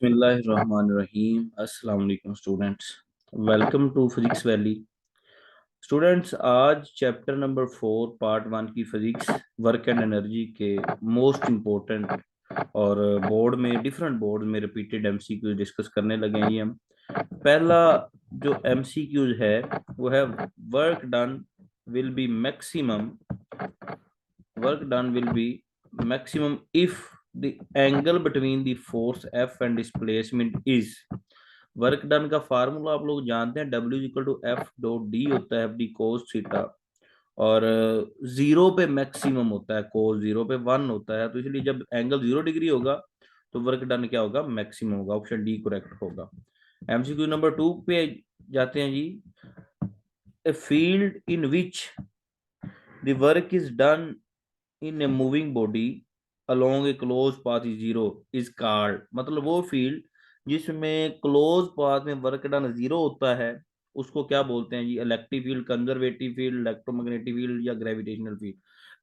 बिस्मिल्लाहिर्रहमानिर्रहीम। अस्सलाम वालेकुम students, welcome to physics valley. Students, आज चैप्टर नंबर 4 पार्ट 1 की फिजिक्स वर्क एंड एनर्जी के मोस्ट इम्पोर्टेंट और बोर्ड में डिफरेंट बोर्ड में रिपीटेड एमसीक्यूज डिस्कस करने लगे हैं। हम पहला जो एमसीक्यूज है वो है work done will B maximum work done will be maximum if the angle between the force F and displacement is। Work done का फार्मूला आप लोग जानते हैं, W equal to F dot D होता है, एफ डी कोस थीटा, और zero पे maximum होता है, कोस जीरो पे 1 होता है, तो इसलिए जब एंगल 0 डिग्री होगा तो वर्क डन क्या होगा, मैक्सिमम होगा। ऑप्शन डी करेक्ट होगा। एमसीक्यू नंबर 2 पे जाते हैं जी। A field in which the work is done in a moving body along a close path is zero is called. मतलब वो फील्ड जिसमें क्लोज पाथ में वर्क डन जीरो होता है उसको क्या बोलते हैं जी? Electric field, conservative field, electromagnetic field या ग्रेविटेशनल फील्ड?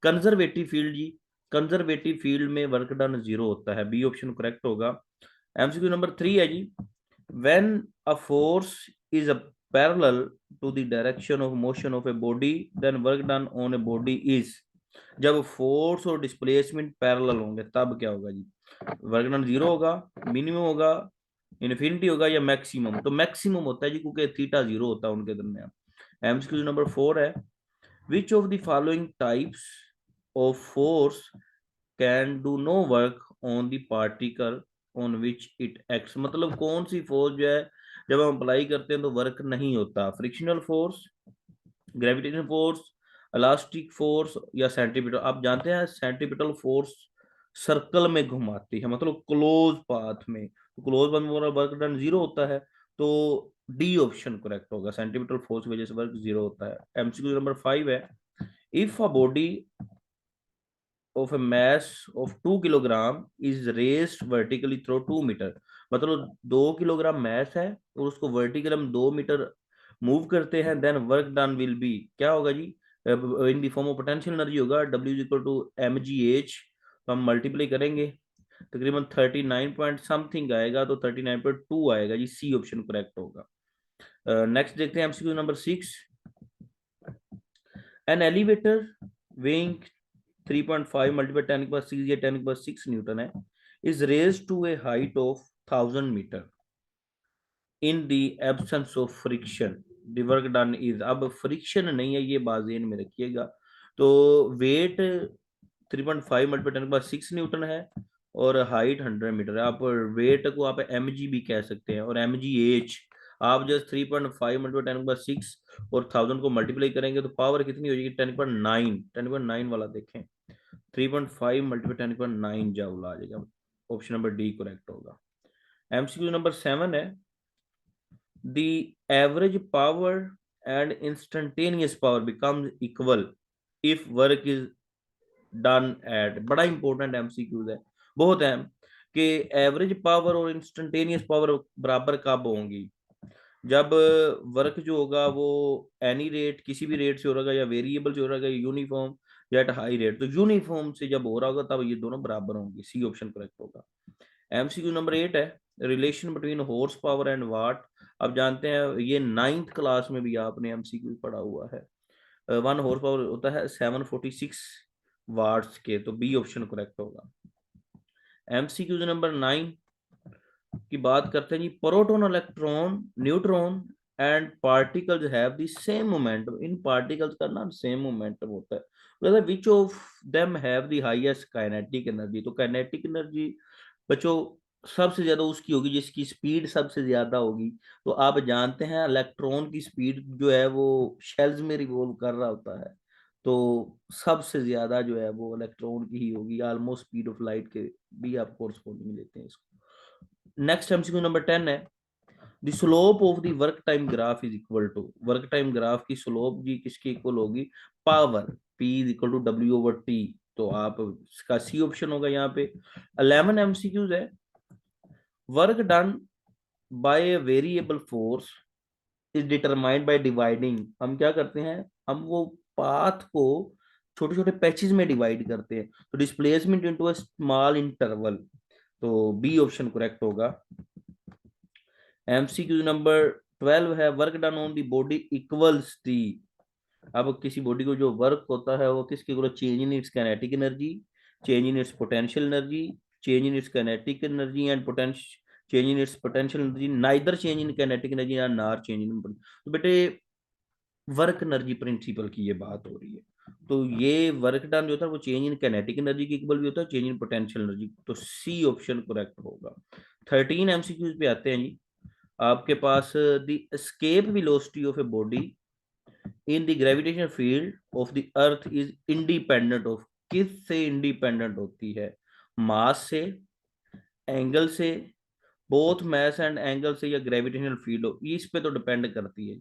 कंजर्वेटिव फील्ड जी। कंजर्वेटिव फील्ड में वर्क डन जीरो होता है, बी ऑप्शन करेक्ट होगा। एमसीक्यू नंबर 3 है जी। When a force is a parallel to the direction of motion of a body then work done on a body is. जब force और displacement parallel होंगे तब क्या होगा जी? वर्क डन जीरो होगा, मिनिमम होगा, इन्फिनिटी होगा या मैक्सिमम? तो मैक्सिमम होता है जी, क्योंकि थीटा जीरो होता है उनके दरमियान। एमसीक्यू नंबर 4 है। Which of the following types of force can do no work on the particle on which it acts? मतलब कौन सी फोर्स जो है जब हम अप्लाई करते हैं तो वर्क नहीं होता? Frictional force, gravitational force, elastic force या सेंट्रीपिटल? आप जानते हैं सेंट्रीपिटल फोर्स सर्कल में घुमाती है, मतलब क्लोज पाथ में, तो क्लोज पाथ में वर्क डन जीरो होता है, तो डी ऑप्शन करेक्ट होगा। सेंट्रीपिटल फोर्स की वजह से वर्क जीरो होता है। एमसीक्यू नंबर 5 है। If a body of a mass of 2 kilogram is raised vertically through 2 metre, मतलब 2 किलोग्राम मैस है और उसको वर्टिकल हम 2 मीटर मूव करते हैं, then work done will be क्या होगा जी? In the form of potential energy होगा, W equal to M G H. तो हम मल्टीप्लाई करेंगे, तकरीबन 39 पॉइंट समथिंग आएगा, तो 39.2 आएगा जी, सी ऑप्शन करेक्ट होगा। नेक्स्ट देखते हैं MCQ number 6। An elevator weighing 3.5 multiply 10 की पावर 6 या 10 की पावर 6 न्यूटन है, is raise to a height of 1000 metre in the absence of friction, the work done is. अब फ्रिक्शन नहीं है, ये बाजेन में रखिएगा। तो वेट 3.5 मल्टीप्लाई 10 की पावर 6 न्यूटन है और हाइट 100 मीटर है। आप वेट को आप एम जी भी कह सकते हैं, और एम जी एच आप जस्ट 3.5 मल्टीप्लाई 10 की पावर 6 और 1000 को मल्टीप्लाई करेंगे तो पावर कितनी हो जाएगी? 10.9। 10.9 वाला देखें, 3.5 मल्टीप्लाई 10.9 जूल आ जाएगा। ऑप्शन नंबर डी करेक्ट होगा। एमसीक्यू नंबर 7 है। The average power and instantaneous power becomes equal if work is done at. बड़ा इंपॉर्टेंट एमसीक्यूज है, बहुत है, कि एवरेज पावर और इंस्टेंटेनियस पावर बराबर कब होंगी? जब वर्क जो होगा वो एनी रेट, किसी भी रेट से हो रहा है, या वेरिएबल से हो रहा है, यूनिफॉर्म या एट हाई रेट। तो यूनिफॉर्म से जब हो रहा होगा तब ये दोनों बराबर होंगे, सी ऑप्शन करेक्ट होगा। एमसीक्यू नंबर 8 है। Relation between horse power and what. अब जानते हैं ये 9th क्लास में भी आपने एमसीक्यू पढ़ा हुआ है। 1 हॉर्स पावर होता है 746 वाट्स के, तो बी ऑप्शन करेक्ट होगा। एमसीक्यू नंबर 9 की बात करते हैं जी। Proton, electron, neutron and particles have the same momentum. इन पार्टिकल्स का ना सेम मोमेंटम होता है। मतलब which of them have the highest kinetic energy? तो काइनेटिक एनर्जी बच्चों सबसे ज्यादा उसकी होगी जिसकी स्पीड सबसे ज्यादा होगी। तो आप जानते हैं इलेक्ट्रॉन की स्पीड जो है वो शेल्स में रिवॉल्व कर रहा होता है, तो सबसे ज्यादा जो है वो इलेक्ट्रॉन की ही होगी, ऑलमोस्ट स्पीड ऑफ लाइट के भी आप कोर्सपोंडिंग लेते हैं इसको। नेक्स्ट एमसीक्यू नंबर 10 है। The slope of the work time graph is equal to. Work time graph की स्लोप जी किसकी इक्वल होगी? Power P is equal to W over T. तो आप इसका सी ऑप्शन होगा यहाँ पे। 11 एमसीक्यूज है। Work done by a variable force is determined by dividing. हम क्या करते हैं, हम वो पाथ को छोटे छोटे पैचेस में डिवाइड करते हैं, तो displacement into a small interval. तो बी ऑप्शन करेक्ट होगा। एमसीक्यू नंबर 12 है, work done on the body equals the. अब किसी बॉडी को जो वर्क होता है वो किसके equal? Change in its kinetic energy, change in its potential energy, change in its kinetic energy and potential, change in its potential energy, neither change in kinetic energy and nor change in. तो बेटे work energy principal की ये बात हो रही है। तो ये वर्क डन जो होता है वो चेंज इन काइनेटिक एनर्जी के इक्वल भी होता है, चेंज इन पोटेंशियल एनर्जी। तो सी ऑप्शन करेक्ट होगा। 13 एमसीक्यूज पे आते हैं जी। आपके पास the escape velocity of a body in the gravitational field of the earth is independent of, किस से इंडिपेंडेंट होती है? मास से, एंगल से, बोथ मास एंड एंगल से, या ग्रेविटेशनल फील्ड हो, इस पे तो डिपेंड करती है।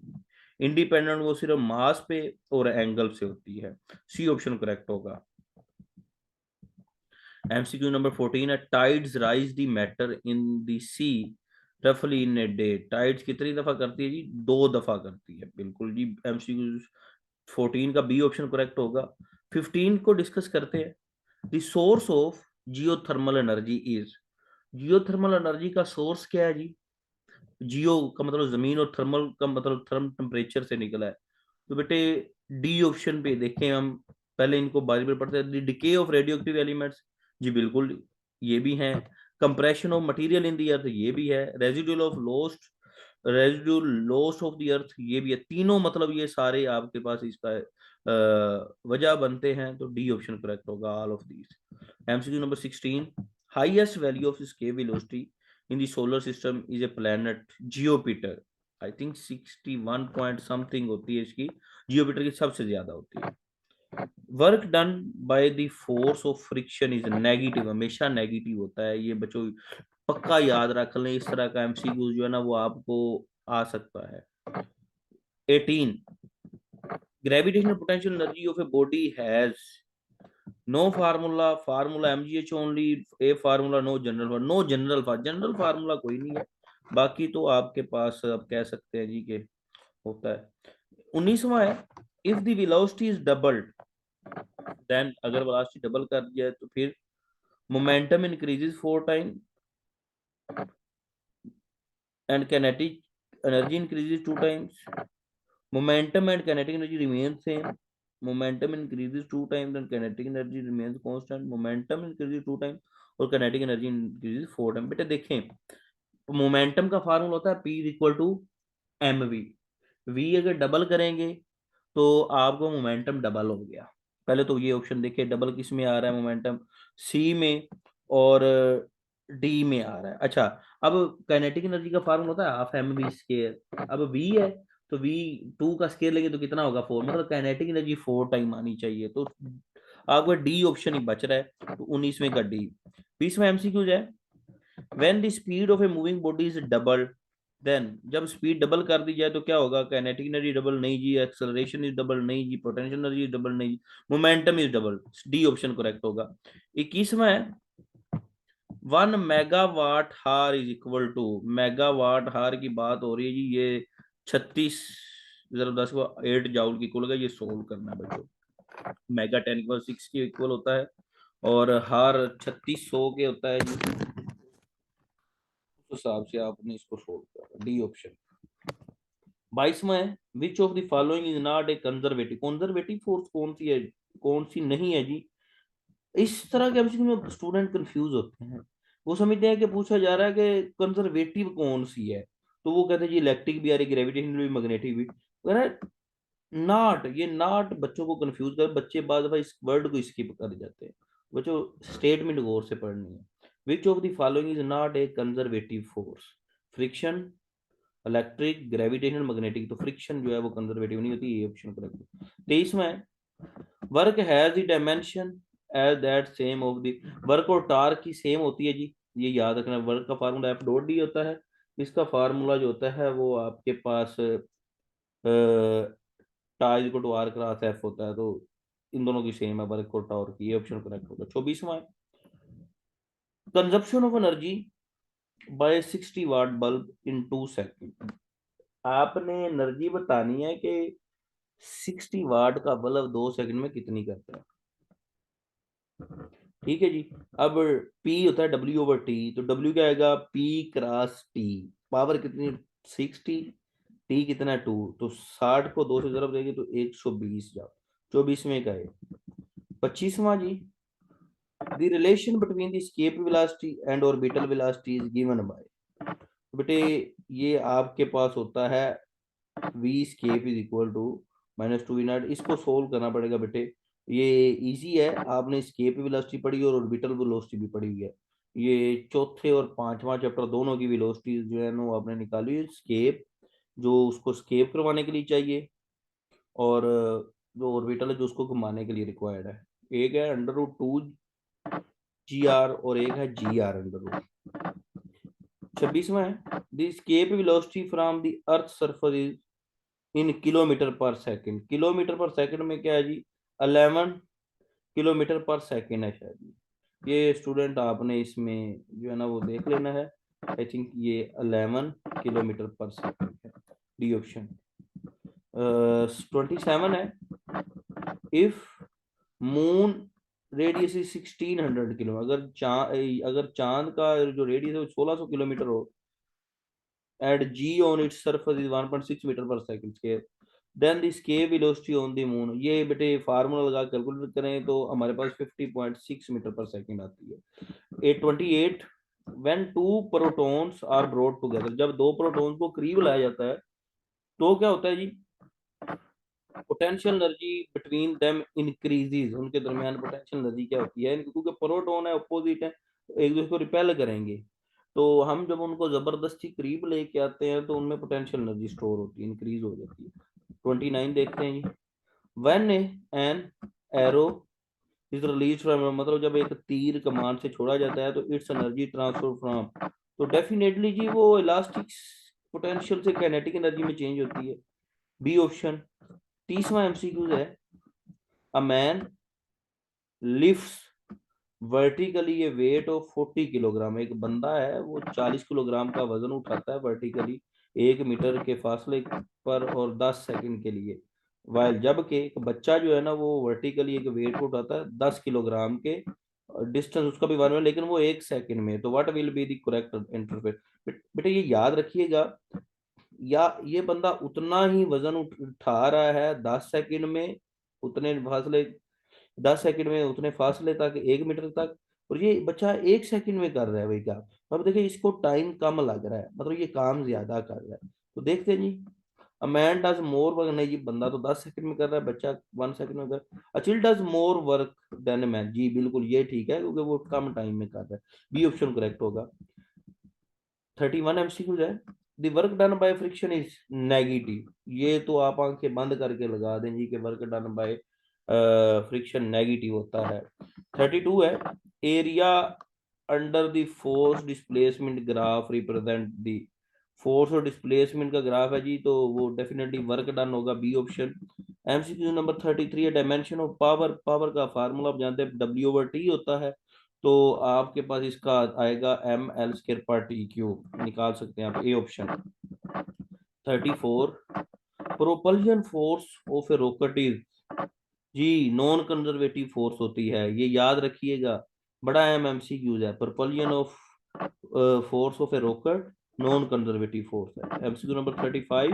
इंडिपेंडेंट वो सिर्फ मास पे और एंगल से होती है। सी ऑप्शन करेक्ट होगा। एमसीक्यू नंबर 14 है, tides rise the matter in the sea रफली इन ए डे। टाइड्स कितनी दफा करती है जी? 2 दफा करती है, बिल्कुल जी। एमसीक्यू 14 का बी ऑप्शन करेक्ट होगा। 15 को डिस्कस करते हैं। The source of geothermal energy is. Geothermal energy का सोर्स क्या है जी? जियो का मतलब जमीन और थर्मल का मतलब थर्म टेम्परेचर से निकला है। तो बेटे डी ऑप्शन पे देखें हम, पहले इनको बारी बारी पढ़ते हैं। Decay of radio active elements, जी बिल्कुल ये भी है। Compression of material in the earth, ये भी है। Residual of lost, residual loss of the earth, ये भी है। तीनों मतलब ये सारे आपके पास इसका वजह बनते हैं। तो डी ऑप्शन करेक्ट होगा, all of these. MCQ number 16, highest value of escape velocity in the solar system is a planet Jupiter। I think 61 point something होती है इसकी, जियोपिटर की सबसे ज्यादा होती है। Work done by the force of friction is negative, हमेशा negative होता है। ये बच्चों पक्का याद रख लें, इस तरह का एमसीक्यू जो है ना वो आपको आ सकता है। 18, gravitational potential energy of a body has no formula, formula MGH only, a formula, no general, no general general formula कोई नहीं है। बाकी तो आपके पास आप कह सकते हैं जी के होता है। 19वां है, if the velocity is doubled then, अगर वेलोसिटी डबल कर दिया है तो फिर momentum increases 4 time and kinetic energy increases 2 times. Momentum and kinetic energy remains same. Momentum increases 2 times and kinetic energy remains constant. Momentum increases 2 times और kinetic energy increases 4 times। बेटा देखें, momentum का formula होता है P is equal to M V. V अगर double करेंगे तो आपको मोमेंटम डबल हो गया। पहले तो ये ऑप्शन देखिए, डबल किस में आ रहा है? मोमेंटम सी में और डी में आ रहा है। अच्छा, अब काइनेटिक एनर्जी का फार्मूला होता है हाफ एम वी स्केयर। अब वी है तो वी 2 का स्केयर लेंगे तो कितना होगा? 4, मतलब काइनेटिक एनर्जी 4 टाइम आनी चाहिए। तो आपको डी ऑप्शन ही बच रहा है, तो 19वें का डी। 20वां एमसीक्यू है, when the speed of a moving body is double then, जब स्पीड डबल कर दी जाए तो क्या होगा? काइनेटिक एनर्जी डबल नहीं जी, एक्सेलरेशन इज डबल नहीं जी, पोटेंशियल एनर्जी डबल नहीं जी, momentum is double. D option correct होगा। 21वां है, 1 मेगावाट हार इज इक्वल टू, मेगावाट हार की बात हो रही है जी, ये 36 जरा 10 को 8 जाउल की कुल का, ये सोल्व करना है बच्चों। मेगा 10 = 6 के इक्वल होता है और हार 3600 के होता है जी। उस हिसाब से आपने इसको सोल्व करना, डी ऑप्शन। 22वां है, which of the following is not a conservative. Conservative force कौन सी है, कौन सी नहीं है जी? इस तरह के एमसीक्यू में स्टूडेंट कंफ्यूज होते हैं। वो समझते हैं कि पूछा जा रहा है कि कंजर्वेटिव कौन सी है, तो वो कहते हैं जी इलेक्ट्रिक भी आ रही, ग्रेविटेशनल भी, मैग्नेटिक भी। नॉट, ये नॉट बच्चों को कंफ्यूज कर, बच्चे बाद दफा इस वर्ड को स्किप कर जाते हैं। बच्चों स्टेटमेंट गौर से पढ़नी है। Which of the following is not a conservative force? Friction, electric, gravitational, magnetic. तो फ्रिक्शन जो है वो कंजर्वेटिव नहीं होती, ये ऑप्शन करेक्ट। 23वां है, work has the dimension as that same of the, work और टार्क की सेम होती है जी, ये याद रखना। वर्क का फार्मूला एफ डॉट डी होता है, इसका फार्मूला जो होता है वो आपके पास tau equal to r cross F होता है। तो इन दोनों की सेम है, वर्क और टावर की, ये ऑप्शन करेक्ट होगा। 24वां है, consumption of energy by 60 watt bulb in 2 second. आपने एनर्जी बतानी है कि 60 वाट का बल्ब 2 सेकंड में कितनी करता है। ठीक है जी। अब P होता है W/T, तो W क्या आएगा, P क्रॉस T। पावर कितनी, 60, T कितना 2, तो 60 को 2 से ज़रब देंगे तो 120 जाओ, 24 में का है। 25वां जी, the relation between the escape velocity and orbital velocity is given by, बेटे ये आपके पास होता है v escape is equal to -2v0। इसको सोल्व करना पड़ेगा बेटे, ये इजी है, आपने स्केप वेलोसिटी पढ़ी और ऑर्बिटल वेलोसिटी भी पढ़ी हुई है। ये चौथे और पांचवा चैप्टर दोनों की वेलोसिटी जो है ना वो आपने निकाली है। स्केप जो उसको स्केप करवाने के लिए चाहिए, और जो ऑर्बिटल है जो उसको घुमाने के लिए रिक्वायर्ड है। एक है √2 GR और एक है GR अंडर रूट। 26वां है, the escape velocity from the earth surface is in kilometre per second. Kilometre per second में क्या है जी, 11 किलोमीटर पर सेकंड है शायद। ये स्टूडेंट आपने इसमें जो है ना वो देख लेना है। आई थिंक ये 11 किलोमीटर पर सेकंड है, डी ऑप्शन। 27 है, if moon radius is 1600 kilo, अगर चांद का जो रेडियस है वो 1600 किलोमीटर हो, at G on its surface is 1.6 metre per second square, then the escape velocity on the moon, ये बेटे फार्मूला लगा कैलकुलेट करें तो हमारे पास 50.6 मीटर पर सेकंड आती है। 828, when two protons are brought together, जब दो प्रोटॉन्स को करीब लाया जाता है तो क्या होता है जी, potential energy between them increases, उनके दरमियान पोटेंशियल एनर्जी क्या होती है, क्योंकि प्रोटॉन है अपोजिट है, एक दूसरे को रिपेल करेंगे, तो हम जब उनको जबरदस्ती करीब लेके आते हैं तो उनमें पोटेंशियल एनर्जी स्टोर होती है, इंक्रीज हो जाती है। 29 देखते हैं जी, when an arrow is release from, मतलब जब एक तीर कमान से छोड़ा जाता है तो इट्स एनर्जी ट्रांसफर फ्रॉम, तो डेफिनेटली जी वो इलास्टिक पोटेंशियल से काइनेटिक एनर्जी में चेंज होती है, बी ऑप्शन। 30वां एमसीक्यू है, a man lifts vertically A weight of 40 kilogram, एक बंदा है वो 40 किलोग्राम का वजन उठाता है वर्टिकली 1 मीटर के फासले पर और 10 सेकंड के लिए, वाइल जबकि एक बच्चा जो है ना वो वर्टिकली एक वेट को उठाता है 10 किलोग्राम के, डिस्टेंस उसका भी 1 मीटर, लेकिन वो 1 सेकंड में, तो what will be the correct interface. बेटे ये याद रखिएगा, या ये बंदा उतना ही वजन उठा रहा है 10 सेकंड में, उतने फासले 10 सेकंड में उतने फासले तक 1 मीटर तक, और ये बच्चा 1 सेकंड में कर रहा है भाई। क्या अब देखिए इसको टाइम कम लग रहा है, मतलब ये काम ज्यादा कर रहा है, तो देखते हैं जी, a man does more work, नहीं जी बंदा तो 10 सेकंड में कर रहा है, बच्चा 1 सेकंड में कर रहा है। A child does more work than man, जी बिल्कुल ये ठीक है क्योंकि वो कम टाइम में कर रहा है, बी ऑप्शन करेक्ट होगा। 31 एमसीक्यू है, the work done by friction is negative, ये तो आप आंखें बंद करके लगा दें जी कि work done by friction negative होता है। 32 है, area under the force displacement graph represent the, force और डिस्प्लेसमेंट का ग्राफ है जी, तो वो डेफिनेटली वर्क डन होगा, बी ऑप्शन। एमसीक्यू नंबर 33 है, डायमेंशन ऑफ पावर, पावर का फार्मूला आप जानते हैं W/T होता है, तो आपके पास इसका आएगा ML² पर T³ निकाल सकते हैं आप, A option. 34, propulsion force of a rocket is, जी नॉन कंजर्वेटिव फोर्स होती है, ये याद रखिएगा, बड़ा एम एमसीक्यूज है, propulsion of force of a rocket non conservative force है। MCQ number 35,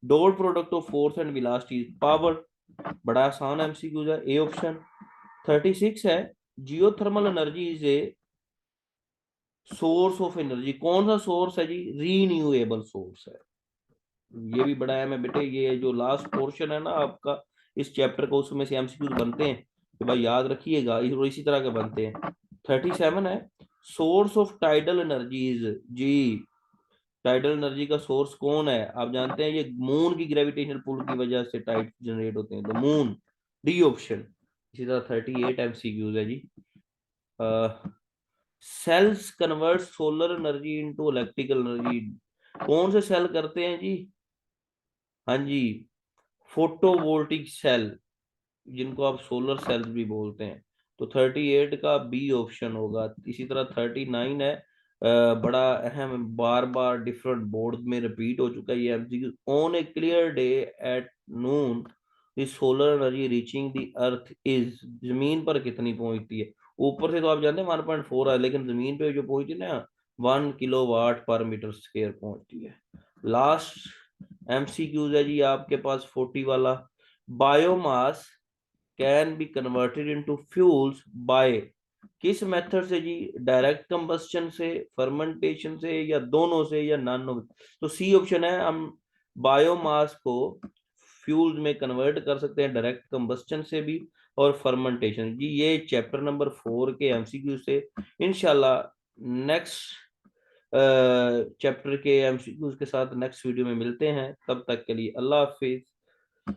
dot product of force and velocity power, बड़ा आसान एमसीक्यूज है, ए ऑप्शन। 36 है, geothermal energy is a source of energy, कौन सा सोर्स है जी, renewable source है, ये भी बड़ा है बेटे, ये जो लास्ट पोर्शन है ना आपका इस चैप्टर को, उसमें से एमसीक्यूज बनते हैं, तो भाई याद रखिएगा, इसी तरह के बनते हैं। 37 है, सोर्स ऑफ टाइडल एनर्जीज, जी टाइडल एनर्जी का सोर्स कौन है, आप जानते हैं ये मून की ग्रेविटेशनल पुल की वजह से टाइड जनरेट होते हैं, तो मून, डी ऑप्शन। इसी तरह 38 एमसीक्यूज है जी, cells convert solar energy into electrical energy, कौन से सेल करते हैं जी, हाँ जी फोटोवोल्टिक सेल, जिनको आप सोलर सेल्स भी बोलते हैं, तो 38 का बी ऑप्शन होगा। इसी तरह 39 है, बड़ा अहम, बार बार डिफरेंट बोर्ड में रिपीट हो चुका है ये MCQ, on A clear day at noon the solar energy reaching the earth is, जमीन पर कितनी पहुंचती है, ऊपर से तो आप जानते हैं 1.4 है, लेकिन जमीन पे जो पहुंचती है ना 1 किलोवाट पर मीटर स्क्वायर पहुंचती है। लास्ट एमसीक्यूज है जी आपके पास 40 वाला। Biomass can be converted into fuels by किस मेथड से जी? डायरेक्ट कंबस्शन से, फर्मेंटेशन से, या दोनों से, या नॉन ऑफ? तो सी ऑप्शन है, हम बायोमास को फ्यूल्स में कन्वर्ट कर सकते हैं डायरेक्ट कंबस्शन से भी और फर्मेंटेशन जी। ये चैप्टर नंबर 4 के एमसीक्यू से इंशाल्लाह नेक्स्ट चैप्टर के एमसीक्यूज के साथ नेक्स्ट वीडियो में मिलते हैं। तब तक के लिए अल्लाह हाफिज।